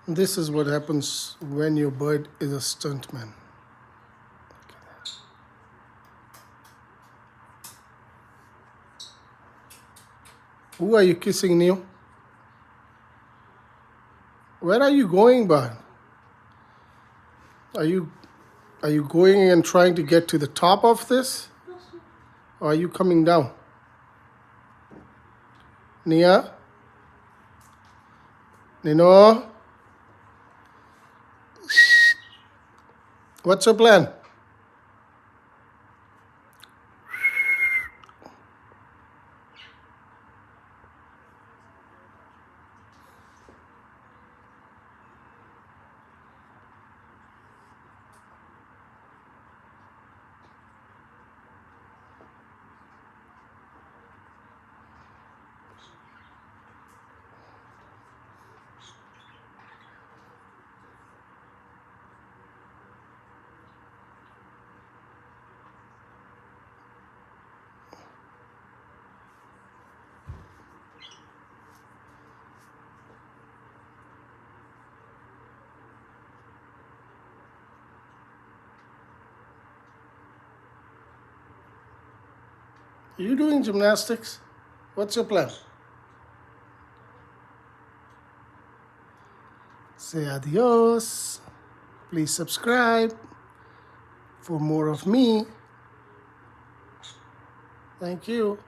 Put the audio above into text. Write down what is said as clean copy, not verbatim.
This is what happens when your bird is a stuntman. Who are you kissing, Neo? Where are you going, bird? Are you going and trying to get to the top of this? Or are you coming down? Nia? Nino? What's your plan? Are you doing gymnastics? What's your plan? Say adios. Please subscribe for more of me. Thank you.